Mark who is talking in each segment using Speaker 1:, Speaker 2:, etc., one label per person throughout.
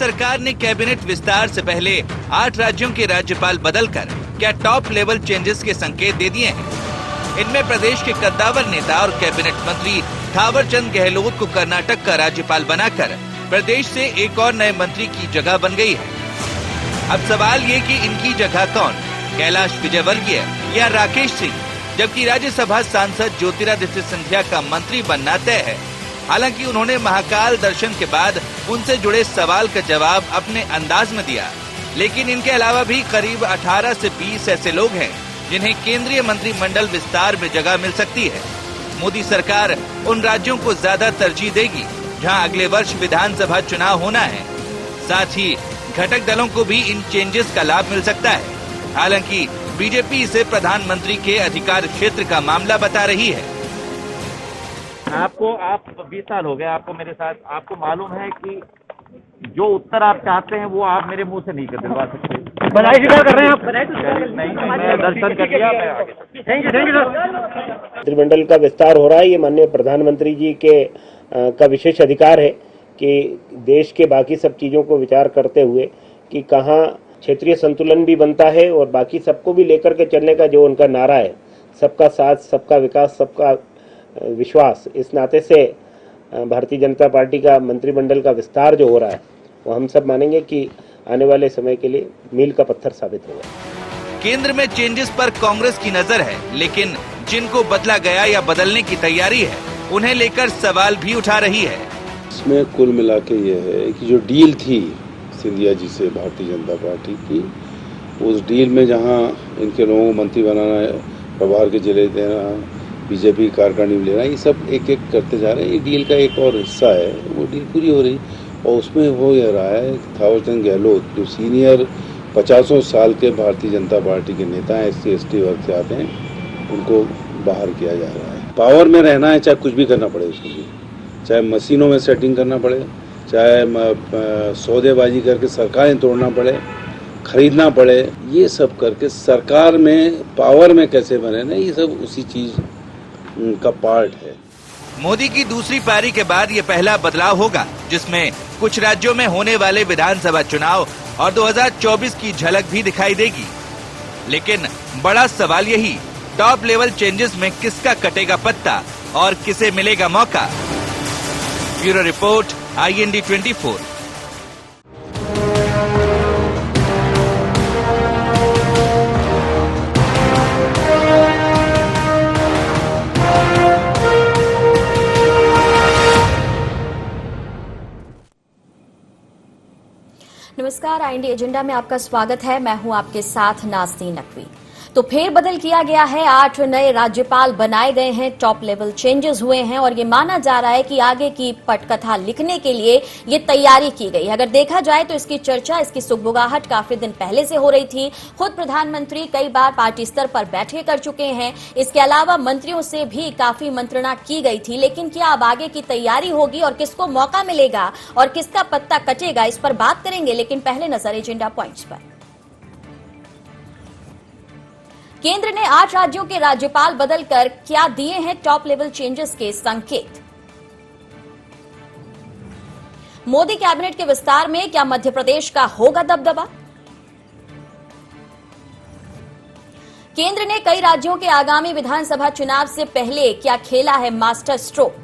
Speaker 1: सरकार ने कैबिनेट विस्तार से पहले 8 राज्यों के राज्यपाल बदलकर क्या टॉप लेवल चेंजेस के संकेत दे दिए हैं। इनमें प्रदेश के कद्दावर नेता और कैबिनेट मंत्री थावरचंद गहलोत को कर्नाटक का राज्यपाल बनाकर प्रदेश से एक और नए मंत्री की जगह बन गई है। अब सवाल ये कि इनकी जगह कौन, कैलाश विजयवर्गीय या राकेश सिंह, जबकि राज्यसभा सांसद ज्योतिरादित्य सिंधिया का मंत्री बनना तय है। हालांकि उन्होंने महाकाल दर्शन के बाद उनसे जुड़े सवाल का जवाब अपने अंदाज में दिया, लेकिन इनके अलावा भी करीब 18 से 20 ऐसे लोग हैं जिन्हें केंद्रीय मंत्रिमंडल विस्तार में जगह मिल सकती है। मोदी सरकार उन राज्यों को ज्यादा तरजीह देगी जहां अगले वर्ष विधानसभा चुनाव होना है। साथ ही घटक दलों को भी इन चेंजेस का लाभ मिल सकता है। हालांकि बीजेपी इसे प्रधानमंत्री के अधिकार क्षेत्र का मामला बता रही है।
Speaker 2: आप 20 साल हो गए आपको मेरे साथ, आपको मालूम है कि जो उत्तर आप चाहते हैं वो आप मेरे मुंह से नहीं कर दिलवा सकते।
Speaker 3: बधाई स्वीकार कर रहे हैं आप?
Speaker 2: नहीं, मैं दर्शन कर लिया, मैं आगे।
Speaker 3: Thank you sir.
Speaker 4: मंत्रिमंडल का विस्तार हो रहा है। ये माननीय प्रधानमंत्री जी के का विशेष अधिकार है कि देश के बाकी सब चीज़ों को विचार करते हुए कि कहाँ क्षेत्रीय संतुलन भी बनता है और बाकी सबको भी लेकर के चलने का जो उनका नारा है, सबका साथ, सबका विकास, सबका विश्वास, इस नाते से भारतीय जनता पार्टी का मंत्रिमंडल का विस्तार जो हो रहा है वो हम सब मानेंगे कि आने वाले समय के लिए मील का पत्थर साबित होगा।
Speaker 1: केंद्र में चेंजेस पर कांग्रेस की नजर है, लेकिन जिनको बदला गया या बदलने की तैयारी है उन्हें लेकर सवाल भी उठा रही है।
Speaker 5: इसमें कुल मिला के ये है कि जो डील थी सिंधिया जी से भारतीय जनता पार्टी की, उस डील में जहां इनके लोगों को मंत्री बनाना है, प्रभार के जिले देना, बीजेपी कार्यकारिणी में लेना, ये सब एक एक करते जा रहे हैं। ये डील का एक और हिस्सा है, वो डील पूरी हो रही और उसमें हो यह रहा है कि थावरचंद गहलोत जो सीनियर 50 साल के भारतीय जनता पार्टी के नेता हैं, SC/ST वर्ग से आते हैं, उनको बाहर किया जा रहा है। पावर में रहना है चाहे कुछ भी करना पड़े उसके लिए, चाहे मशीनों में सेटिंग करना पड़े, चाहे सौदेबाजी करके सरकारें तोड़ना पड़े, खरीदना पड़े, ये सब करके सरकार में पावर में कैसे बने ना, ये सब उसी चीज का पार्ट है।
Speaker 1: मोदी की दूसरी पारी के बाद ये पहला बदलाव होगा जिसमें कुछ राज्यों में होने वाले विधानसभा चुनाव और 2024 की झलक भी दिखाई देगी। लेकिन बड़ा सवाल यही, टॉप लेवल चेंजेस में किसका कटेगा पत्ता और किसे मिलेगा मौका। Bureau report, IND 24।
Speaker 6: नमस्कार, IND एजेंडा में आपका स्वागत है। मैं हूं आपके साथ नाज़नीन नकवी। तो फेरबदल किया गया है, 8 नए राज्यपाल बनाए गए हैं, टॉप लेवल चेंजेस हुए हैं और ये माना जा रहा है कि आगे की पटकथा लिखने के लिए ये तैयारी की गई। अगर देखा जाए तो इसकी चर्चा, इसकी सुगबुगाहट काफी दिन पहले से हो रही थी। खुद प्रधानमंत्री कई बार पार्टी स्तर पर बैठकें कर चुके हैं। इसके अलावा मंत्रियों से भी काफी मंत्रणा की गई थी। लेकिन क्या अब आगे की तैयारी होगी और किसको मौका मिलेगा और किसका पत्ता कटेगा, इस पर बात करेंगे। लेकिन पहले नजर एजेंडा पॉइंट्स पर। केंद्र ने 8 राज्यों के राज्यपाल बदलकर क्या दिए हैं टॉप लेवल चेंजेस के संकेत। मोदी कैबिनेट के विस्तार में क्या मध्य प्रदेश का होगा दबदबा। केंद्र ने कई राज्यों के आगामी विधानसभा चुनाव से पहले क्या खेला है मास्टर स्ट्रोक।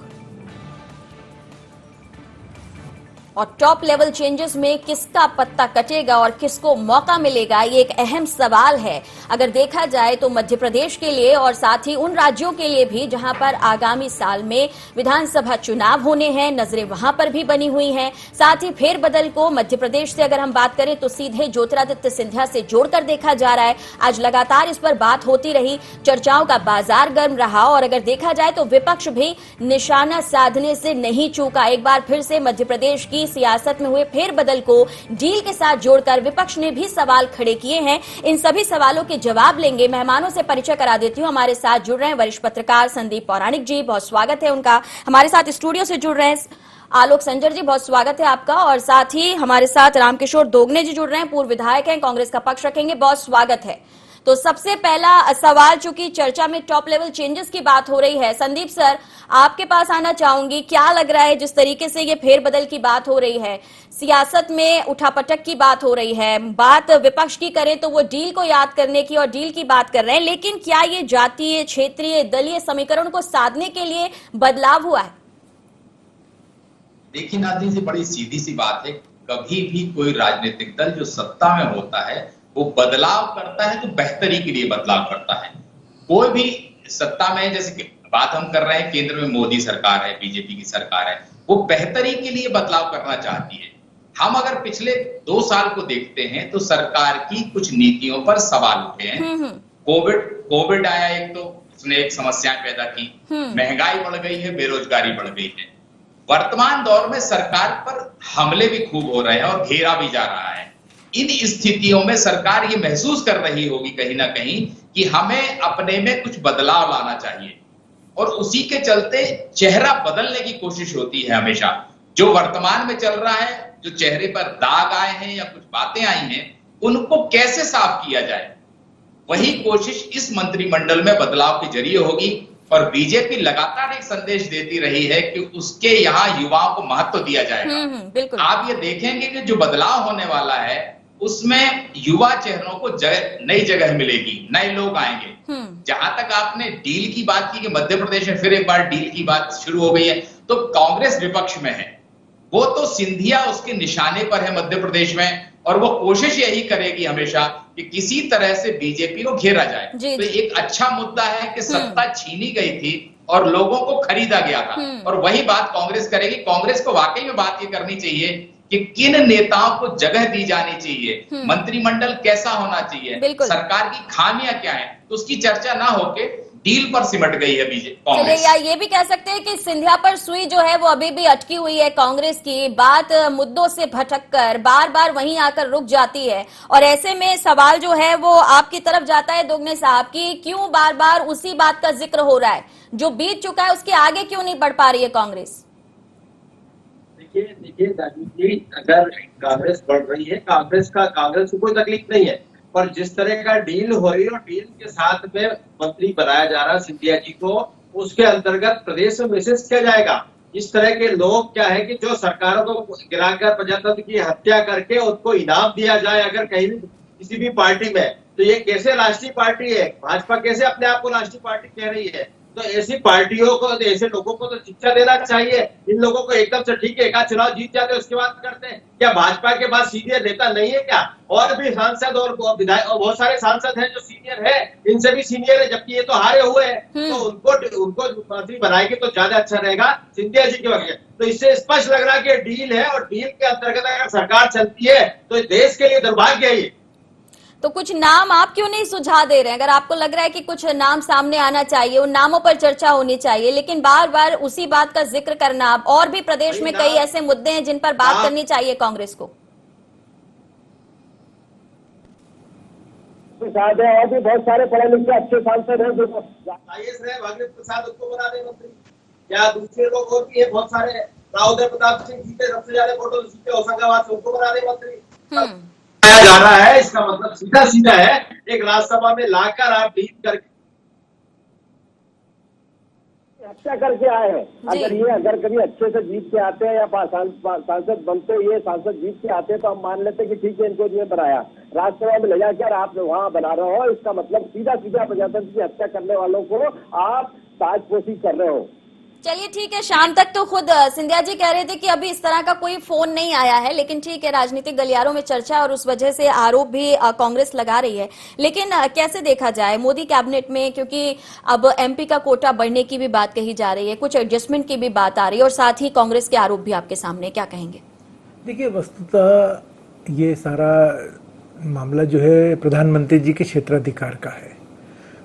Speaker 6: और टॉप लेवल चेंजेस में किसका पत्ता कटेगा और किसको मौका मिलेगा, ये एक अहम सवाल है। अगर देखा जाए तो मध्य प्रदेश के लिए और साथ ही उन राज्यों के लिए भी जहां पर आगामी साल में विधानसभा चुनाव होने हैं, नजरें वहां पर भी बनी हुई हैं। साथ ही फेरबदल को मध्य प्रदेश से अगर हम बात करें तो सीधे ज्योतिरादित्य सिंधिया से जोड़कर देखा जा रहा है। आज लगातार इस पर बात होती रही, चर्चाओं का बाजार गर्म रहा और अगर देखा जाए तो विपक्ष भी निशाना साधने से नहीं चूका। एक बार फिर से मध्य प्रदेश की सियासत में हुए फेरबदल को डील के साथ जोड़कर विपक्ष ने भी सवाल खड़े किए हैं। इन सभी सवालों के जवाब लेंगे। मेहमानों से परिचय करा देती हूं। हमारे साथ जुड़ रहे हैं वरिष्ठ पत्रकार संदीप पौराणिक जी, बहुत स्वागत है उनका। हमारे साथ स्टूडियो से जुड़ रहे हैं आलोक संजर जी, बहुत स्वागत है आपका। और साथ ही हमारे साथ रामकिशोर दोगने जी जुड़ रहे हैं, पूर्व विधायक हैं, कांग्रेस का पक्ष रखेंगे, बहुत स्वागत है। तो सबसे पहला सवाल, चूंकि चर्चा में टॉप लेवल चेंजेस की बात हो रही है, संदीप सर आपके पास आना चाहूंगी। क्या लग रहा है जिस तरीके से ये फेरबदल की बात हो रही है, सियासत में उठापटक की बात हो रही है, बात विपक्ष की करें तो वो डील को याद करने की और डील की बात कर रहे हैं, लेकिन क्या ये जातीय, क्षेत्रीय, दलीय समीकरण को साधने के लिए बदलाव हुआ है?
Speaker 3: देखिए नाज़रीन, से बड़ी सीधी सी बात है, कभी भी कोई राजनीतिक दल जो सत्ता में होता है वो बदलाव करता है तो बेहतरी के लिए बदलाव करता है। कोई भी सत्ता में, जैसे कि बात हम कर रहे हैं, केंद्र में मोदी सरकार है, बीजेपी की सरकार है, वो बेहतरी के लिए बदलाव करना चाहती है। हम अगर पिछले 2 साल को देखते हैं तो सरकार की कुछ नीतियों पर सवाल उठे हैं। कोविड आया, एक तो उसने एक समस्या पैदा की, महंगाई बढ़ गई है, बेरोजगारी बढ़ गई है। वर्तमान दौर में सरकार पर हमले भी खूब हो रहे हैं और घेरा भी जा रहा है। इन स्थितियों में सरकार ये महसूस कर रही होगी कहीं ना कहीं कि हमें अपने में कुछ बदलाव लाना चाहिए, और उसी के चलते चेहरा बदलने की कोशिश होती है हमेशा। जो वर्तमान में चल रहा है, जो चेहरे पर दाग आए हैं या कुछ बातें आई हैं, उनको कैसे साफ किया जाए, वही कोशिश इस मंत्रिमंडल में बदलाव के जरिए होगी। और बीजेपी लगातार एक संदेश देती रही है कि उसके यहाँ युवाओं को महत्व दिया जाएगा। आप ये देखेंगे कि जो बदलाव होने वाला है उसमें युवा चेहरों को नई जगह मिलेगी, नए लोग आएंगे। जहां तक आपने डील की बात की कि मध्य प्रदेश में फिर एक बार डील की बात शुरू हो गई है, तो कांग्रेस विपक्ष में है, वो तो सिंधिया उसके निशाने पर है मध्य प्रदेश में, और वो कोशिश यही करेगी हमेशा कि किसी तरह से बीजेपी को घेरा जाए। तो एक अच्छा मुद्दा है कि सत्ता छीनी गई थी और लोगों को खरीदा गया था, और वही बात कांग्रेस करेगी। कांग्रेस को वाकई में बात ये करनी चाहिए कि किन नेताओं को जगह दी जानी चाहिए, मंत्रिमंडल कैसा होना चाहिए, सरकार की खामियां क्या है, तो उसकी चर्चा ना होके डील पर सिमट गई है बीजेपी।
Speaker 6: चलिए, या ये भी कह सकते हैं कि सिंधिया पर सुई जो है वो अभी भी अटकी हुई है। कांग्रेस की बात मुद्दों से भटककर बार बार वहीं आकर रुक जाती है, और ऐसे में सवाल जो है वो आपकी तरफ जाता है दोगने साहब की, क्यों बार बार उसी बात का जिक्र हो रहा है, जो बीत चुका है उसके आगे क्यों नहीं बढ़ पा रही है कांग्रेस?
Speaker 7: देखिए राजीव जी, अगर कांग्रेस बढ़ रही है, कांग्रेस को कोई तकलीफ नहीं है, पर जिस तरह का डील हो रही है और डील के साथ में मंत्री बनाया जा रहा है सिंधिया जी को, उसके अंतर्गत प्रदेश में मैसेज किया जाएगा। इस तरह के लोग क्या है कि जो सरकारों को गिराकर प्रजातंत्र की हत्या करके उनको इनाम दिया जाए अगर कहीं भी किसी भी पार्टी में, तो ये कैसे राष्ट्रीय पार्टी है? भाजपा कैसे अपने आप को राष्ट्रीय पार्टी कह रही है? तो ऐसी पार्टियों को, ऐसे लोगों को तो शिक्षा देना चाहिए। इन लोगों को एकदम से ठीक है, एक चुनाव जीत जाते हैं उसके बाद करते हैं क्या? भाजपा के पास सीनियर नेता नहीं है क्या? और भी सांसद और विधायक बहुत सारे सांसद हैं जो सीनियर है, इनसे भी सीनियर है, जबकि ये तो हारे हुए हैं। तो उनको मंत्री बनाएंगे तो ज्यादा अच्छा रहेगा सिंधिया जी के वजह। तो इससे स्पष्ट लग रहा है कि डील है, और डील के अंतर्गत अगर सरकार चलती है तो देश के लिए दुर्भाग्य है ये।
Speaker 6: तो कुछ नाम आप क्यों नहीं सुझा दे रहे हैं? अगर आपको लग रहा है कि कुछ नाम सामने आना चाहिए, उन नामों पर चर्चा होनी चाहिए, लेकिन बार बार उसी बात का जिक्र करना, और भी प्रदेश में कई ऐसे मुद्दे हैं जिन पर बात करनी चाहिए कांग्रेस को।
Speaker 8: प्रसाद है, और भी बहुत सारे पढ़े लिखे अच्छे सांसद हैं जो
Speaker 7: IAS है, भागीरथ प्रसाद, उनको बना दे मंत्री, या दूसरे लोग और भी है बहुत सारे, राउदर प्रताप सिंह जीते सबसे ज्यादा वोटों जीते होशंगाबाद से, उनको बना दे मंत्री। जा रहा है, इसका मतलब सीधा सीधा है, एक राज्यसभा में लाकर आप डील करके
Speaker 8: हत्या करके आए हैं। अगर कभी अच्छे से जीत के आते हैं या सांसद बनते, ये सांसद जीत के आते हैं तो हम मान लेते हैं कि ठीक है, इनको ये बनाया, राज्यसभा में ले जाकर आप वहाँ बना रहे हो, इसका मतलब सीधा सीधा प्रजातंत्र की हत्या करने वालों को आप ताजपोशी कर रहे हो।
Speaker 6: चलिए ठीक है, शाम तक तो खुद सिंधिया जी कह रहे थे कि अभी इस तरह का कोई फोन नहीं आया है, लेकिन ठीक है, राजनीतिक गलियारों में चर्चा और उस वजह से आरोप भी कांग्रेस लगा रही है। लेकिन कैसे देखा जाए मोदी कैबिनेट में, क्योंकि अब MP का कोटा बढ़ने की भी बात कही जा रही है, कुछ एडजस्टमेंट की भी बात आ रही है, और साथ ही कांग्रेस के आरोप भी आपके सामने, क्या कहेंगे?
Speaker 9: देखिए, वस्तुतः ये सारा मामला जो है प्रधानमंत्री जी के क्षेत्राधिकार का है।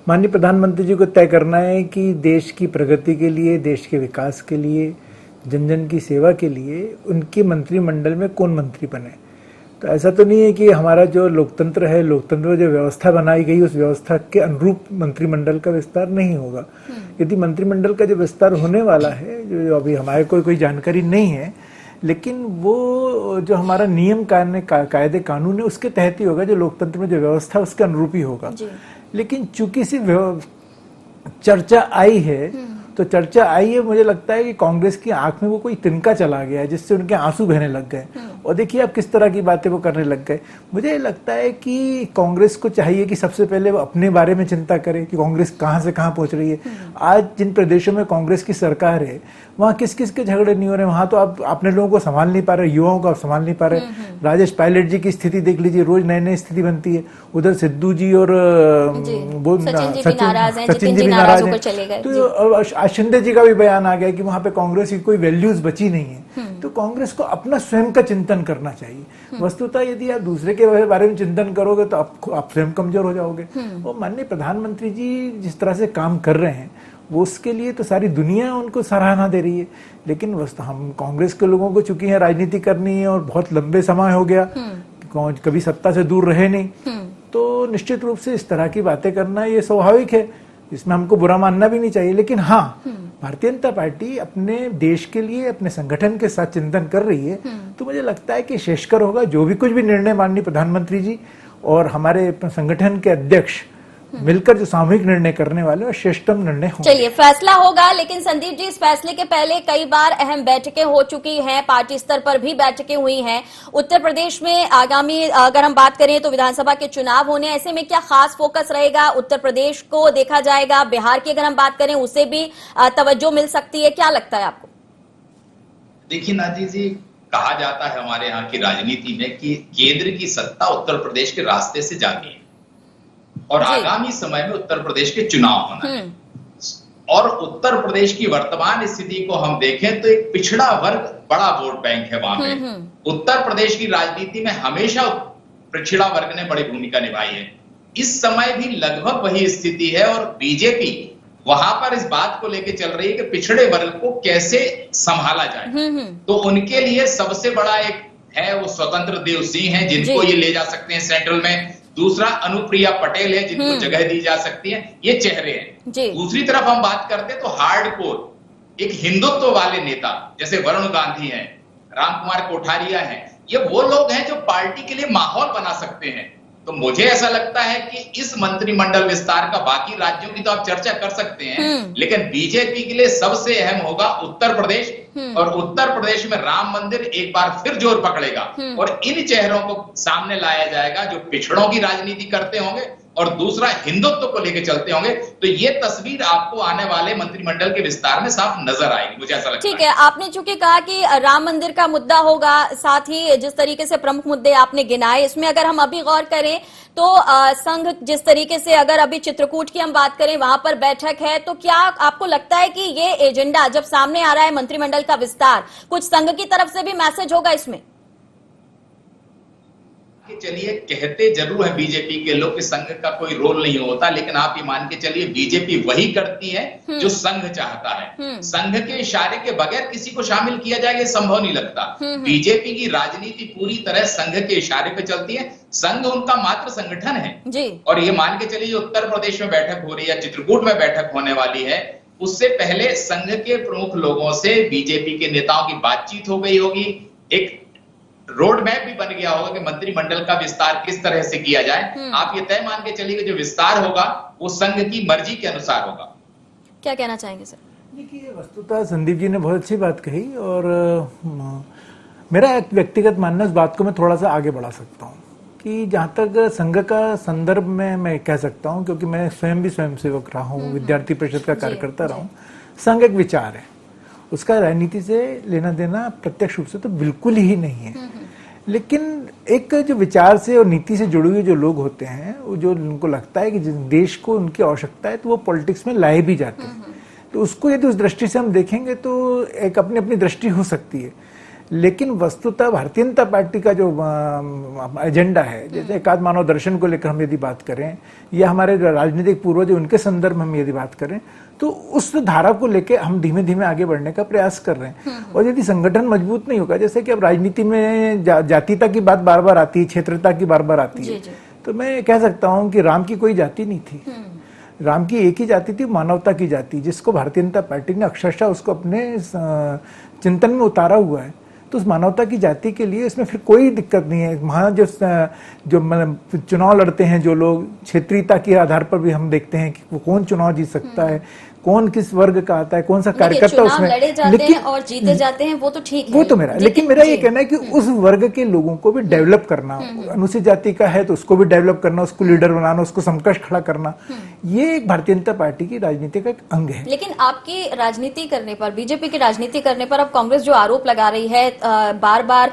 Speaker 9: माननीय प्रधानमंत्री जी को तय करना है कि देश की प्रगति के लिए, देश के विकास के लिए, जन जन की सेवा के लिए उनके मंत्रिमंडल में कौन मंत्री बने। तो ऐसा तो नहीं है कि हमारा जो लोकतंत्र है, लोकतंत्र में जो व्यवस्था बनाई गई उस व्यवस्था के अनुरूप मंत्रिमंडल का विस्तार नहीं होगा। यदि मंत्रिमंडल का जो विस्तार होने वाला है, जो अभी हमारे को कोई जानकारी नहीं है, लेकिन वो जो हमारा नियम कायदे कानून है उसके तहत ही होगा, जो लोकतंत्र में जो व्यवस्था उसके अनुरूप ही होगा। लेकिन चूंकि सी चर्चा आई है, तो चर्चा आई है, मुझे लगता है कि कांग्रेस की आंख में वो कोई तिनका चला गया है जिससे उनके आंसू बहने लग गए। और देखिए अब किस तरह की बातें वो करने लग गए। मुझे लगता है कि कांग्रेस को चाहिए कि सबसे पहले वो अपने बारे में चिंता करे कि कांग्रेस कहां से कहां पहुंच रही है। आज जिन प्रदेशों में कांग्रेस की सरकार है वहां किस किस के झगड़े नहीं हो रहे, वहां तो आप अपने लोगों को संभाल नहीं पा रहे, युवाओं को आप संभाल नहीं पा रहे। राजेश पायलट जी की स्थिति देख लीजिए, रोज नई नई स्थिति बनती है। उधर सिद्धू जी और
Speaker 6: सचिन जी भी नाराज हैं।
Speaker 9: तो शिंदे जी का भी बयान आ गया कि वहां पे कांग्रेस की कोई वैल्यूज बची नहीं है। तो कांग्रेस को अपना स्वयं का चिंतन करना चाहिए। वस्तुतः यदि आप दूसरे के बारे में चिंतन करोगे तो आप स्वयं कमजोर हो जाओगे। और माननीय प्रधानमंत्री जी जिस तरह से काम कर रहे हैं वो उसके लिए तो सारी दुनिया उनको सराहना दे रही है। लेकिन हम कांग्रेस के लोगों को चूंकि है राजनीति करनी है और बहुत लंबे समय हो गया, कभी सत्ता से दूर रहे नहीं, तो निश्चित रूप से इस तरह की बातें करना ये स्वाभाविक है, इसमें हमको बुरा मानना भी नहीं चाहिए। लेकिन हाँ, भारतीय जनता पार्टी अपने देश के लिए अपने संगठन के साथ चिंतन कर रही है, तो मुझे लगता है कि श्रेष्ठकर होगा जो भी कुछ भी निर्णय माननीय प्रधानमंत्री जी और हमारे संगठन के अध्यक्ष मिलकर जो सामूहिक निर्णय करने वाले और श्रेष्ठतम निर्णय होंगे।
Speaker 6: चलिए, फैसला होगा। लेकिन संदीप जी, इस फैसले के पहले कई बार अहम बैठकें हो चुकी हैं, पार्टी स्तर पर भी बैठकें हुई हैं। उत्तर प्रदेश में आगामी अगर हम बात करें तो विधानसभा के चुनाव होने, ऐसे में क्या खास फोकस रहेगा? उत्तर प्रदेश को देखा जाएगा, बिहार की अगर हम बात करें उसे भी तवज्जो मिल सकती है, क्या लगता है आपको?
Speaker 3: देखिए नाजी जी, कहा जाता है हमारे यहाँ की राजनीति में कि केंद्र की सत्ता उत्तर प्रदेश के रास्ते से जाती है और आगामी समय में उत्तर प्रदेश के चुनाव होना है। और उत्तर प्रदेश की वर्तमान स्थिति को हम देखें तो एक पिछड़ा वर्ग बड़ा वोट बैंक है वहां पे। उत्तर प्रदेश की राजनीति में हमेशा पिछड़ा वर्ग ने बड़ी भूमिका निभाई है। इस समय भी लगभग वही स्थिति है और बीजेपी वहां पर इस बात को लेकर चल रही है कि पिछड़े वर्ग को कैसे संभाला जाए। तो उनके लिए सबसे बड़ा एक है वो स्वतंत्र देव सिंह है, जिनको ये ले जा सकते हैं सेंट्रल में। दूसरा अनुप्रिया पटेल है, जिनको जगह दी जा सकती है। ये चेहरे हैं। दूसरी तरफ हम बात करते हैं तो हार्डकोर एक हिंदुत्व वाले नेता जैसे वरुण गांधी हैं, रामकुमार कोठारिया हैं, ये वो लोग हैं जो पार्टी के लिए माहौल बना सकते हैं। तो मुझे ऐसा लगता है कि इस मंत्रिमंडल विस्तार का बाकी राज्यों की तो आप चर्चा कर सकते हैं, लेकिन बीजेपी के लिए सबसे अहम होगा उत्तर प्रदेश। और उत्तर प्रदेश में राम मंदिर एक बार फिर जोर पकड़ेगा और इन चेहरों को सामने लाया जाएगा जो पिछड़ों की राजनीति करते होंगे और दूसरा हिंदुत्व को लेकर चलते होंगे। तो ये तस्वीर आपको आने वाले मंत्रिमंडल के विस्तार में साफ नजर आएगी, मुझे ऐसा लगता है।
Speaker 6: ठीक है, आपने चूंकि कहा कि राम मंदिर का मुद्दा होगा, साथ ही जिस तरीके से प्रमुख मुद्दे आपने गिनाए, इसमें अगर हम अभी गौर करें तो संघ जिस तरीके से, अगर अभी चित्रकूट की हम बात करें, वहां पर बैठक है, तो क्या आपको लगता है कि ये एजेंडा जब सामने आ रहा है मंत्रिमंडल का विस्तार, कुछ संघ की तरफ से भी मैसेज होगा इसमें?
Speaker 3: चलिए, कहते जरूर है बीजेपी के लोग कि संघ का कोई रोल नहीं होता, लेकिन आप ये मान के चलिए बीजेपी वही करती है जो संघ चाहता है। संघ के इशारे के बगैर किसी को शामिल किया जाए ये संभव नहीं लगता। बीजेपी की राजनीति पूरी तरह संघ के इशारे पे चलती है। संघ उनका मात्र संगठन है जी। और ये मान के चलिए उत्तर प्रदेश में बैठक हो रही है, चित्रकूट में बैठक होने वाली है, उससे पहले संघ के प्रमुख लोगों से बीजेपी के नेताओं की बातचीत हो गई होगी, एक रोड मैप भी बन गया होगा कि मंत्रिमंडल का विस्तार किस तरह से किया जाए। आप ये तय मान के चलिए जो विस्तार होगा वो संघ की मर्जी के अनुसार होगा।
Speaker 6: क्या कहना चाहेंगे सर?
Speaker 9: देखिए, वस्तुतः संदीप जी ने बहुत अच्छी बात कही और मेरा एक व्यक्तिगत मानना इस बात को मैं थोड़ा सा आगे बढ़ा सकता हूँ कि जहाँ तक संघ का संदर्भ में मैं कह सकता हूँ, क्योंकि मैं स्वयं भी स्वयंसेवक रहा हूँ, विद्यार्थी परिषद का कार्यकर्ता रहा हूँ। संघ एक विचार है, उसका राजनीति से लेना देना प्रत्यक्ष रूप से तो बिल्कुल ही नहीं है। लेकिन एक जो विचार से और नीति से जुड़े हुए जो लोग होते हैं, वो जो उनको लगता है कि जिस देश को उनकी आवश्यकता है तो वो पॉलिटिक्स में लाए भी जाते हैं। तो उसको यदि उस दृष्टि से हम देखेंगे तो एक अपनी अपनी दृष्टि हो सकती है। लेकिन वस्तुतः भारतीय जनता पार्टी का जो एजेंडा है, जैसे एकात्म मानव दर्शन को लेकर हम यदि बात करें या हमारे राजनीतिक पूर्वज उनके संदर्भ में हम यदि बात करें, तो उस धारा को लेकर हम धीमे धीमे आगे बढ़ने का प्रयास कर रहे हैं। और यदि संगठन मजबूत नहीं होगा, जैसे कि अब राजनीति में जातीयता की बात बार बार आती है, क्षेत्रता की बार बार आती है, तो मैं कह सकता हूँ कि राम की कोई जाति नहीं थी। राम की एक ही जाति थी, मानवता की जाति, जिसको भारतीय जनता पार्टी ने अक्षरशः उसको अपने चिंतन में उतारा हुआ है। तो उस मानवता की जाति के लिए इसमें फिर कोई दिक्कत नहीं है। वहाँ जो मतलब चुनाव लड़ते हैं जो लोग, क्षेत्रीयता के आधार पर भी हम देखते हैं कि वो कौन चुनाव जीत सकता है, कौन किस वर्ग का आता है, कौन सा कार्यकर्ता उसमें
Speaker 6: लड़े जाते हैं और जीते जाते हैं, वो तो ठीक है,
Speaker 9: वो तो मेरा, लेकिन मेरा ये कहना है कि उस वर्ग के लोगों को भी डेवलप करना, अनुसूचित जाति का है तो उसको भी डेवलप करना, उसको लीडर बनाना, उसको समकक्ष खड़ा करना, ये एक भारतीय जनता पार्टी की राजनीति का एक अंग है।
Speaker 6: लेकिन आपकी राजनीति करने पर, बीजेपी की राजनीति करने पर अब कांग्रेस जो आरोप लगा रही है, बार बार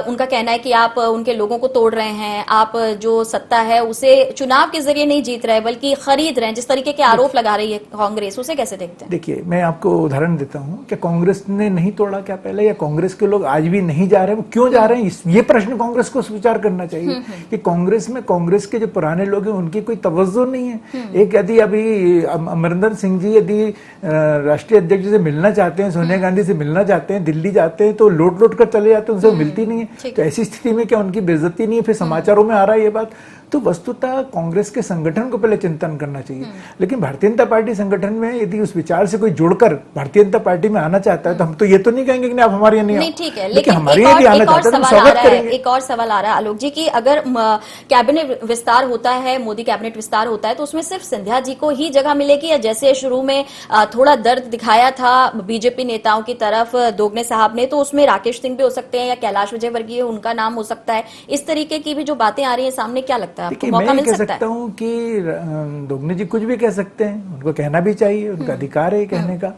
Speaker 6: उनका कहना है कि आप उनके लोगों को तोड़ रहे हैं, आप जो सत्ता है उसे चुनाव के जरिए नहीं जीत रहे बल्कि खरीद रहे हैं, जिस तरीके के आरोप लगा रही है कांग्रेस, उसे कैसे देखते हैं?
Speaker 9: देखिए, मैं आपको उदाहरण देता हूं कि कांग्रेस ने नहीं तोड़ा क्या पहले, या कांग्रेस के लोग आज भी नहीं जा रहे हैं, वो क्यों जा रहे हैं, ये प्रश्न कांग्रेस को विचार करना चाहिए कि कांग्रेस में कांग्रेस के जो पुराने लोग हैं उनकी कोई तवज्जो नहीं है। एक यदि अभी अमरिंदर सिंह जी यदि राष्ट्रीय अध्यक्ष से मिलना चाहते हैं, सोनिया गांधी से मिलना चाहते हैं, दिल्ली जाते हैं तो लौट लौट कर चले जाते हैं, उनसे मिलती नहीं है। तो ऐसी स्थिति में क्या उनकी बेइज्जती नहीं है? फिर समाचारों में आ रहा है ये बात। तो वस्तुतः कांग्रेस के संगठन को पहले चिंतन करना चाहिए। लेकिन भारतीय जनता पार्टी संगठन में यदि उस विचार से कोई जुड़कर भारतीय जनता पार्टी में आना चाहता है तो हम तो ये तो नहीं कहेंगे कि आप हमारे यहाँ नहीं,
Speaker 6: ठीक है, लेकिन
Speaker 9: हमारे यहाँ आना चाहता है तो स्वागत करेंगे।
Speaker 6: एक और सवाल आ रहा है आलोक जी की अगर कैबिनेट विस्तार होता है, मोदी कैबिनेट विस्तार होता है, तो उसमें सिर्फ सिंधिया जी को ही जगह मिलेगी, या जैसे शुरू में थोड़ा दर्द दिखाया था बीजेपी नेताओं की तरफ दोगने साहब ने, तो उसमें राकेश सिंह भी हो सकते हैं या कैलाश विजयवर्गीय उनका नाम हो सकता है? इस तरीके की भी जो बातें आ रही है सामने, क्या लगता है आपको, मौका मिल
Speaker 9: सकता हूं कि दोगने जी कुछ भी कह सकते हैं, उनको कहना भी चाहिए, उनका अधिकार है कहने का,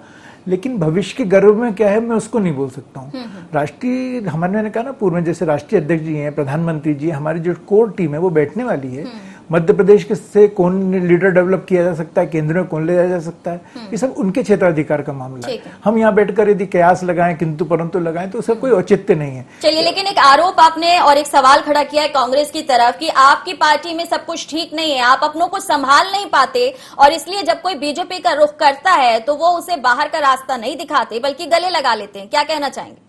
Speaker 9: लेकिन भविष्य के गर्व में क्या है मैं उसको नहीं बोल सकता हूं। राष्ट्रीय, मैंने कहा ना पूर्व में, जैसे राष्ट्रीय अध्यक्ष जी हैं, प्रधानमंत्री जी, हमारी जो कोर टीम है वो बैठने वाली है। मध्य प्रदेश से कौन लीडर डेवलप किया जा सकता है, केंद्र में कौन ले जाया जा सकता है, ये सब उनके क्षेत्राधिकार का मामला है। हम यहाँ बैठकर यदि कयास लगाएं, किंतु परंतु लगाएं, तो उसका कोई औचित्य नहीं है।
Speaker 6: चलिए, लेकिन एक आरोप आपने और एक सवाल खड़ा किया है कांग्रेस की तरफ कि आपकी पार्टी में सब कुछ ठीक नहीं है, आप अपनों को संभाल नहीं पाते, और इसलिए जब कोई बीजेपी का रुख करता है तो वो उसे बाहर का रास्ता नहीं दिखाते बल्कि गले लगा लेते हैं। क्या कहना चाहेंगे?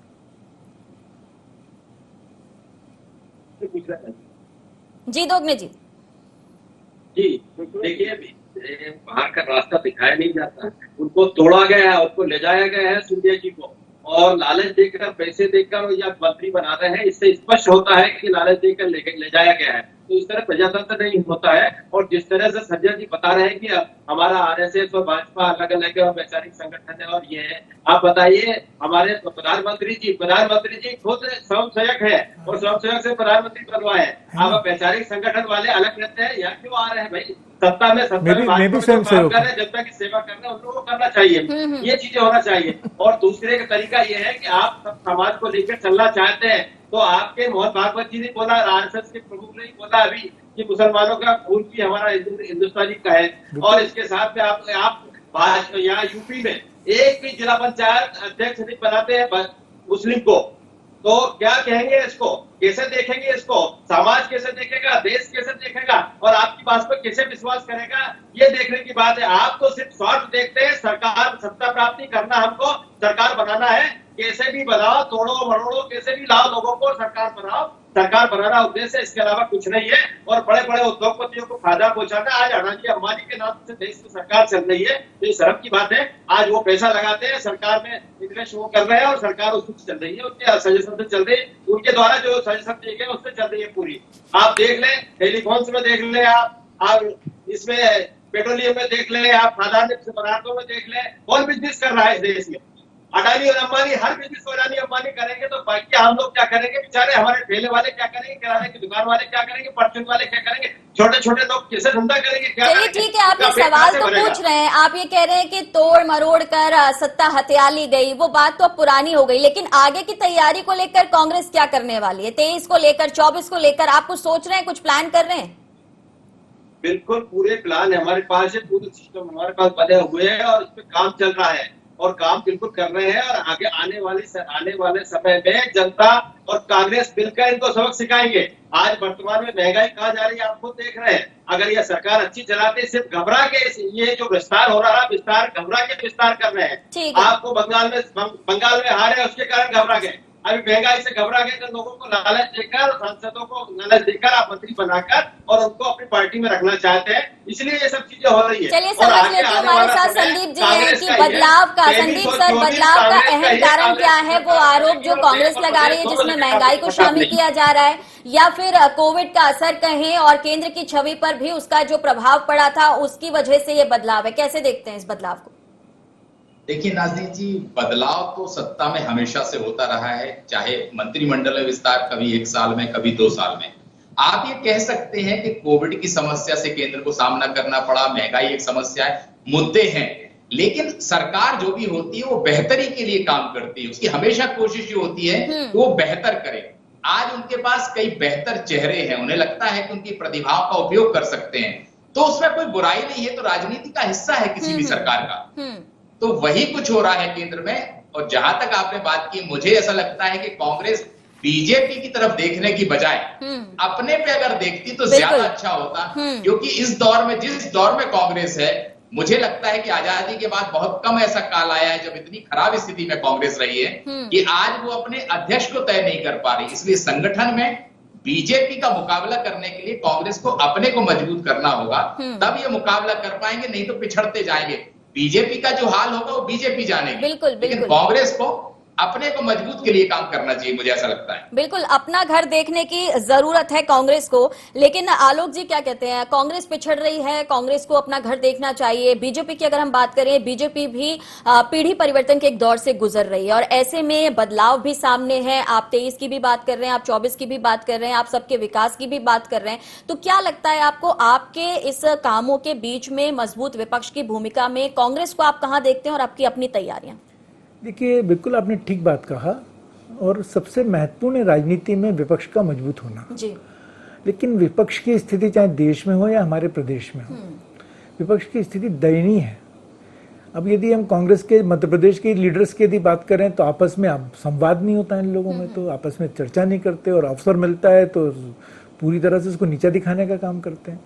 Speaker 6: जी दोगने जी।
Speaker 7: जी देखिए, बाहर का रास्ता दिखाया नहीं जाता, उनको तोड़ा गया है, उनको ले जाया गया है सिंधिया जी को, और लालच देकर, पैसे देकर या मंत्री बना रहे हैं। इससे स्पष्ट होता है कि लालच देकर ले जाया गया है। तो इस तरह प्रजातंत्र नहीं होता है। और जिस तरह से संजय जी बता रहे हैं कि हमारा आरएसएस और भाजपा अलग अलग वैचारिक संगठन है और ये है, आप बताइए, हमारे प्रधानमंत्री जी खुद स्वयंसेवक है और स्वयंसेवक से प्रधानमंत्री बनवाए हैं। आप वैचारिक संगठन वाले अलग रहते हैं, यहाँ क्यों आ रहे हैं भाई? सत्ता में जनता की सेवा कर रहे हैं, उन लोगों को करना चाहिए, ये चीजें होना चाहिए। और दूसरे का तरीका ये है कि आप सब समाज को लेकर चलना चाहते हैं, तो आपके मोहन भागवत जी ने बोला, आरएसएस के प्रमुख ने बोला अभी कि मुसलमानों का खून भी हमारा हिंदुस्तानी का है, और इसके साथ में आप यहाँ यूपी में एक भी जिला पंचायत अध्यक्ष नहीं बनाते हैं मुस्लिम को, तो क्या कहेंगे इसको? कैसे देखेंगे इसको? समाज कैसे देखेगा? देश कैसे देखेगा? और आपकी बात पर कैसे विश्वास करेगा? ये देखने की बात है। आप तो सिर्फ स्वार्थ देखते हैं, सरकार सत्ता प्राप्ति करना, हमको सरकार बनाना है, कैसे भी बनाओ, तोड़ो मरोड़ो, कैसे भी लाओ लोगों को सरकार बनाओ, सरकार बनाना उद्देश्य है, इसके अलावा कुछ नहीं है। और बड़े बड़े उद्योगपतियों को फायदा पहुंचाना, आज अडानी अंबानी के नाम से देश में सरकार चल रही है, तो ये शर्म की बात है। आज वो पैसा लगाते हैं, सरकार में इन्वेस्ट वो कर रहे हैं और सरकार उससे चल रही है, उनके सजेशन से चल रही है, उनके द्वारा जो सजेशन दिए गए उससे चल रही है पूरी। आप देख लें, टेलीफोन्स में देख लें, आप इसमें पेट्रोलियम में देख लें, आप खाद्यान्न पदार्थों में देख लें, कौन बिजनेस कर रहा है इस देश में? अडानी और अंबानी, हर बिजनेस को अडानी अंबानी करेंगे, तो बाकी हम लोग क्या करेंगे? बेचारे हमारे ठेले वाले क्या करेंगे? किराने की दुकान वाले क्या करेंगे? परचून वाले क्या करेंगे? छोटे छोटे लोग कैसे धंधा करेंगे? क्या
Speaker 6: चलिए ठीक है, आप ये सवाल तो पूछ रहे हैं, आप ये कह रहे हैं कि तोड़ मरोड़ कर सत्ता हथिया ली गई, वो बात तो अब पुरानी हो गई, लेकिन आगे की तैयारी को लेकर कांग्रेस क्या करने वाली है? 23 को लेकर, 24 को लेकर आप कुछ सोच रहे हैं, कुछ प्लान कर रहे हैं?
Speaker 7: बिल्कुल पूरे प्लान है हमारे पास, पूरे सिस्टम हमारे पास बने हुए हैं और इस पे काम चल रहा है और काम बिल्कुल कर रहे हैं। और आगे आने वाले समय में जनता और कांग्रेस मिलकर इनको सबक सिखाएंगे। आज वर्तमान में महंगाई कहाँ जा रही है, आप खुद देख रहे हैं। अगर यह सरकार अच्छी चलाती, सिर्फ घबरा के ये जो विस्तार हो रहा है, घबरा के विस्तार कर रहे हैं। आपको बंगाल में हारे उसके कारण घबरा गए। अभी महंगाई से घबरा गए तो लोगों को लालच देकर, सांसदों को लालच देकर आप मंत्री बनाकर और उनको अपनी पार्टी में रखना चाहते हैं, इसलिए ये सब चीजें हो रही है।
Speaker 6: चलिए समझ लेते हैं, हमारे साथ संदीप जी हैं कि बदलाव का, संदीप सर, बदलाव का अहम कारण क्या है? वो आरोप जो कांग्रेस लगा रही है जिसमें महंगाई को शामिल किया जा रहा है, या फिर कोविड का असर कहें और केंद्र की छवि पर भी उसका जो प्रभाव पड़ा था उसकी वजह से ये बदलाव है? कैसे देखते हैं इस बदलाव को?
Speaker 3: देखिए नाज़रीन जी, बदलाव तो सत्ता में हमेशा से होता रहा है, चाहे मंत्रिमंडल विस्तार कभी 1 साल में, कभी 2 साल में। आप ये कह सकते हैं कि कोविड की समस्या से केंद्र को सामना करना पड़ा, महंगाई एक समस्या है, मुद्दे हैं, लेकिन सरकार जो भी होती है वो बेहतरी के लिए काम करती है। उसकी हमेशा कोशिश ये होती है कि वो बेहतर करे। आज उनके पास कई बेहतर चेहरे हैं, उन्हें लगता है कि उनकी प्रतिभाओं का उपयोग कर सकते हैं, तो उसमें कोई बुराई नहीं है, तो राजनीति का हिस्सा है किसी भी सरकार का। तो वही कुछ हो रहा है केंद्र में। और जहां तक आपने बात की, मुझे ऐसा लगता है कि कांग्रेस बीजेपी की तरफ देखने की बजाय अपने पे अगर देखती तो ज्यादा अच्छा होता, क्योंकि इस दौर में, जिस दौर में कांग्रेस है, मुझे लगता है कि आजादी के बाद बहुत कम ऐसा काल आया है जब इतनी खराब स्थिति में कांग्रेस रही है कि आज वो अपने अध्यक्ष को तय नहीं कर पा रही। इसलिए संगठन में बीजेपी का मुकाबला करने के लिए कांग्रेस को अपने को मजबूत करना होगा, तब ये मुकाबला कर पाएंगे, नहीं तो पिछड़ते जाएंगे। बीजेपी का जो हाल होगा वो बीजेपी जानेगी, लेकिन कांग्रेस को अपने को मजबूत के लिए काम करना चाहिए, मुझे ऐसा लगता है।
Speaker 6: बिल्कुल, अपना घर देखने की जरूरत है कांग्रेस को। लेकिन आलोक जी क्या कहते हैं? कांग्रेस पिछड़ रही है, कांग्रेस को अपना घर देखना चाहिए। बीजेपी की अगर हम बात करें, बीजेपी भी पीढ़ी परिवर्तन के एक दौर से गुजर रही है और ऐसे में बदलाव भी सामने है। आप 23 की भी बात कर रहे हैं, आप 24 की भी बात कर रहे हैं, आप सबके विकास की भी बात कर रहे हैं। तो क्या लगता है आपको, आपके इस कामों के बीच में मजबूत विपक्ष की भूमिका में कांग्रेस को आप कहां देखते हैं और आपकी अपनी तैयारियां?
Speaker 9: देखिए, बिल्कुल आपने ठीक बात कहा, और सबसे महत्वपूर्ण राजनीति में विपक्ष का मजबूत होना जी। लेकिन विपक्ष की स्थिति चाहे देश में हो या हमारे प्रदेश में हो, विपक्ष की स्थिति दयनीय है। अब यदि हम कांग्रेस के, मध्य प्रदेश के लीडर्स की यदि बात करें तो आपस में अब संवाद नहीं होता इन लोगों में, तो आपस में चर्चा नहीं करते, और अवसर मिलता है तो पूरी तरह से उसको नीचा दिखाने का काम करते हैं।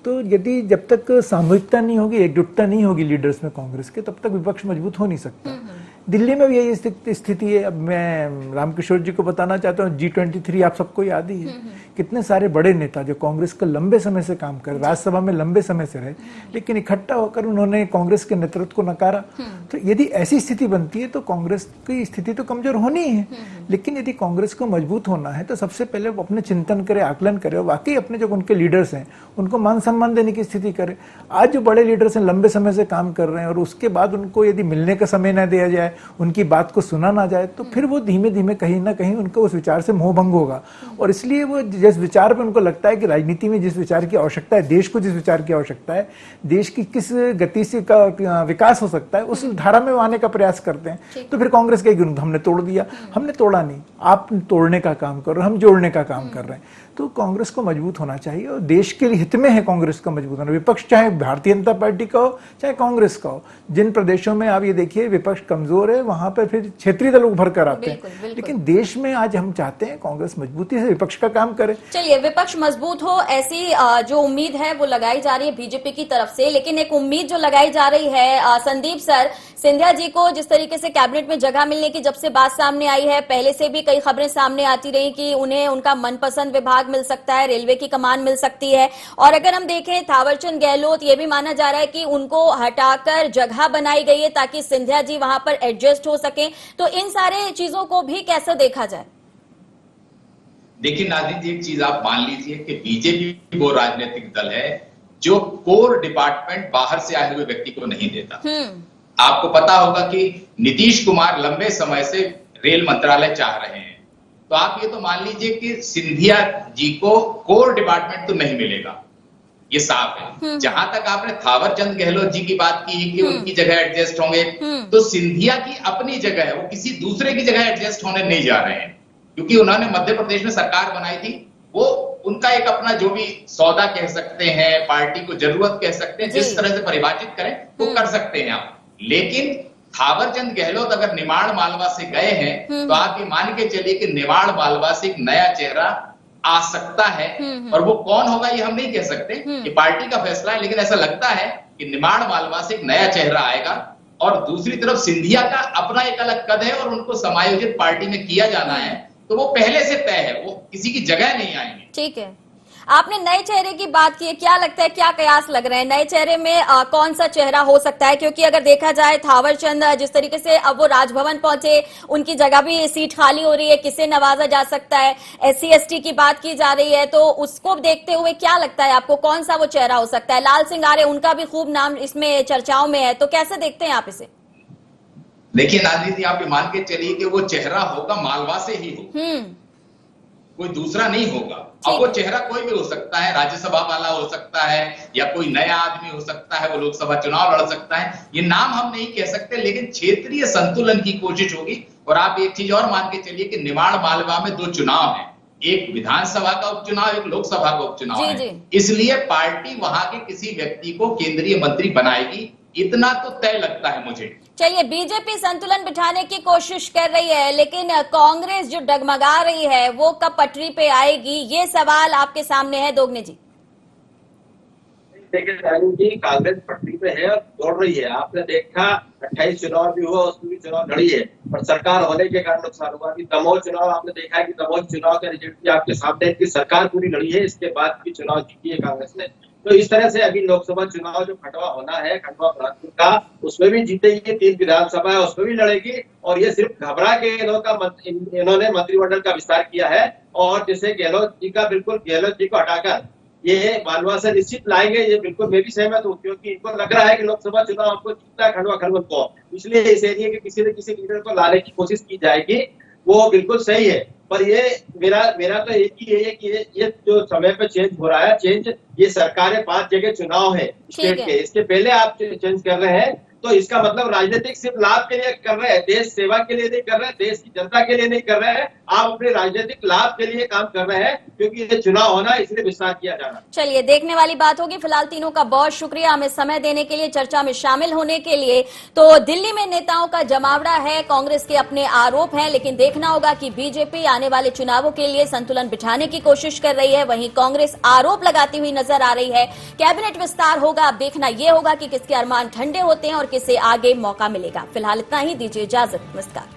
Speaker 9: तो यदि जब तक सामूहिकता नहीं होगी, एकजुटता नहीं होगी लीडर्स में कांग्रेस के, तब तक विपक्ष मजबूत हो नहीं सकता। दिल्ली में भी यही स्थिति है। अब मैं रामकिशोर जी को बताना चाहता हूँ, G23 आप सबको याद ही है, कितने सारे बड़े नेता जो कांग्रेस का लंबे समय से काम कर, राज्यसभा में लंबे समय से रहे, लेकिन इकट्ठा होकर उन्होंने कांग्रेस के नेतृत्व को नकारा। तो यदि ऐसी स्थिति बनती है तो कांग्रेस की स्थिति तो कमजोर होनी है। लेकिन यदि कांग्रेस को मजबूत होना है तो सबसे पहले वो अपने चिंतन करे, आकलन करे, और वाकई अपने जो उनके लीडर्स हैं उनको मान सम्मान देने की स्थिति करे। आज जो बड़े लीडर्स हैं लंबे समय से काम कर रहे हैं और उसके बाद उनको यदि मिलने का समय न दिया जाए, उनकी बात को सुना ना जाए, तो फिर वो धीमे धीमे कहीं ना कहीं उनको उस विचार से मोहभंग होगा। और इसलिए वो जिस विचार पे उनको लगता है कि राजनीति में जिस विचार की आवश्यकता है, देश को जिस विचार की आवश्यकता है, देश की किस गति से का विकास हो सकता है, उस धारा में आने का प्रयास करते हैं। तो फिर कांग्रेस का हमने तोड़ दिया, हमने तोड़ा नहीं, आप तोड़ने का काम कर रहे हो, हम जोड़ने का काम कर रहे हैं। तो कांग्रेस को मजबूत होना चाहिए और देश के लिए हित में है कांग्रेस का मजबूत होना। विपक्ष चाहे भारतीय जनता पार्टी का हो चाहे कांग्रेस का हो, जिन प्रदेशों में आप ये देखिए विपक्ष कमजोर है, वहां पर फिर क्षेत्रीय दल उभर कर आते हैं। लेकिन देश में आज हम चाहते हैं कांग्रेस मजबूती से विपक्ष का काम करे।
Speaker 6: चलिए, विपक्ष मजबूत हो, ऐसी जो उम्मीद है वो लगाई जा रही है बीजेपी की तरफ से। लेकिन एक उम्मीद जो लगाई जा रही है, संदीप सर, सिंधिया जी को जिस तरीके से कैबिनेट में जगह मिलने की जब से बात सामने आई है, पहले से भी कई खबरें सामने आती रही कि उन्हें उनका मनपसंद विभाग मिल सकता है, रेलवे की कमान मिल सकती है। और अगर हम देखें थावरचंद गहलोत, ये भी माना जा रहा है कि उनको हटाकर जगह बनाई गई है ताकि सिंधिया जी वहां पर एडजस्ट हो सके। तो इन सारे चीजों को भी कैसे देखा जाए?
Speaker 3: देखिए नाज़रीन जी, एक चीज आप मान लीजिए कि बीजेपी वो राजनीतिक दल है जो कोर डिपार्टमेंट बाहर से आए हुए व्यक्ति को नहीं देता। आपको पता होगा कि नीतीश कुमार लंबे समय से रेल मंत्रालय चाह रहे हैं, तो आप ये तो मान लीजिए कि सिंधिया जी को कोर डिपार्टमेंट तो नहीं मिलेगा, ये साफ है। जहां तक आपने थावरचंद गहलोत जी की बात की कि उनकी जगह एडजस्ट होंगे, तो सिंधिया की अपनी जगह है, वो किसी दूसरे की जगह एडजस्ट होने नहीं जा रहे हैं, क्योंकि उन्होंने मध्य प्रदेश में सरकार बनाई थी। वो उनका एक अपना जो भी सौदा कह सकते हैं, पार्टी को जरूरत कह सकते हैं, जिस तरह से परिभाषित करें वो कर सकते हैं आप। लेकिन थावरचंद गहलोत अगर निमाड़ मालवा से गए हैं तो आप ये मान के चलिए कि निमाड़ मालवा से एक नया चेहरा आ सकता है, और वो कौन होगा ये हम नहीं कह सकते, ये पार्टी का फैसला है। लेकिन ऐसा लगता है कि निमाड़ मालवा से एक नया चेहरा आएगा और दूसरी तरफ सिंधिया का अपना एक अलग कद है और उनको समायोजित पार्टी में किया जाना है, तो वो पहले से तय है, वो किसी की जगह नहीं आएंगे।
Speaker 6: ठीक है, आपने नए चेहरे की बात की है, क्या लगता है, क्या कयास लग रहे हैं नए चेहरे में? कौन सा चेहरा हो सकता है? क्योंकि अगर देखा जाए थावरचंद जिस तरीके से अब वो राजभवन पहुंचे, उनकी जगह भी सीट खाली हो रही है, किसे नवाजा जा सकता है? SC/ST की बात की जा रही है, तो उसको देखते हुए क्या लगता है आपको, कौन सा वो चेहरा हो सकता है? लाल सिंह आर्य, उनका भी खूब नाम इसमें चर्चाओं में है, तो कैसे देखते हैं आप इसे?
Speaker 3: देखिए नाज़रीन जी, आप ये मान के चलिए कि वो चेहरा होगा मालवा से ही होगा, कोई दूसरा नहीं होगा। अब वो चेहरा कोई भी हो सकता है, राज्यसभा वाला हो सकता है या कोई नया आदमी हो सकता है, वो लोकसभा चुनाव लड़ सकता है, ये नाम हम नहीं कह सकते, लेकिन क्षेत्रीय संतुलन की कोशिश होगी। और आप एक चीज और मान के चलिए कि निमाड़ मालवा में 2 चुनाव हैं, एक विधानसभा का उपचुनाव, एक लोकसभा का उपचुनाव है, इसलिए पार्टी वहां के किसी व्यक्ति को केंद्रीय मंत्री बनाएगी, इतना तो तय लगता है मुझे।
Speaker 6: चलिए, बीजेपी संतुलन बिठाने की कोशिश कर रही है, लेकिन कांग्रेस जो डगमगा रही है वो कब पटरी पे आएगी, ये सवाल आपके सामने है दोगने जी।
Speaker 7: देखिए राजू जी, कांग्रेस पटरी पे है और दौड़ रही है। आपने देखा 28 चुनाव भी हुआ, उसमें भी चुनाव लड़ी है, पर सरकार होने के कारण नुकसान हुआ। कि दमोह चुनाव आपने देखा है कि दमोह चुनाव का रिजल्ट भी आपके सामने, की सरकार पूरी लड़ी है, इसके बाद भी चुनाव जीती है कांग्रेस ने। तो इस तरह से अभी लोकसभा चुनाव जो खंडवा होना है, खंडवा प्रांत का, उसमें भी जीतेगी, 3 विधानसभा है उसमें भी लड़ेगी। और ये सिर्फ घबरा के इन्होंने मंत्रिमंडल का विस्तार किया है, और जैसे गहलोत जी को हटाकर ये मालवा से निश्चित लाएंगे, ये बिल्कुल मैं भी सहमत हूँ, क्योंकि इनको लग रहा है कि लोकसभा चुनाव हमको जीतना है खंडवा खरगोन को, इसलिए इस एरिया के किसी न किसी लीडर को लाने की कोशिश की जाएगी, वो बिल्कुल सही है। पर ये मेरा तो एक ही है कि ये जो समय पे चेंज हो रहा है, ये सरकारें 5 जगह चुनाव है स्टेट के, इसके पहले आप चेंज कर रहे हैं, तो इसका मतलब राजनीतिक सिर्फ लाभ के लिए कर रहे हैं, देश सेवा के लिए नहीं कर रहे हैं, देश की जनता के लिए नहीं कर रहे हैं, आप अपने राजनीतिक लाभ के लिए काम कर रहे हैं, क्योंकि ये चुनाव होना है, इसलिए विस्तार किया जाना।
Speaker 6: चलिए, देखने वाली बात होगी। फिलहाल तीनों का बहुत शुक्रिया हमें समय देने के लिए, चर्चा में शामिल होने के लिए। तो दिल्ली में नेताओं का जमावड़ा है, कांग्रेस के अपने आरोप हैं, लेकिन देखना होगा कि बीजेपी आने वाले चुनावों के लिए संतुलन बिठाने की कोशिश कर रही है, वहीं कांग्रेस आरोप लगाती हुई नजर आ रही है। कैबिनेट विस्तार होगा, अब देखना यह होगा कि किसके अरमान ठंडे होते हैं और किसे आगे मौका मिलेगा। फिलहाल इतना ही, दीजिए इजाजत, नमस्कार।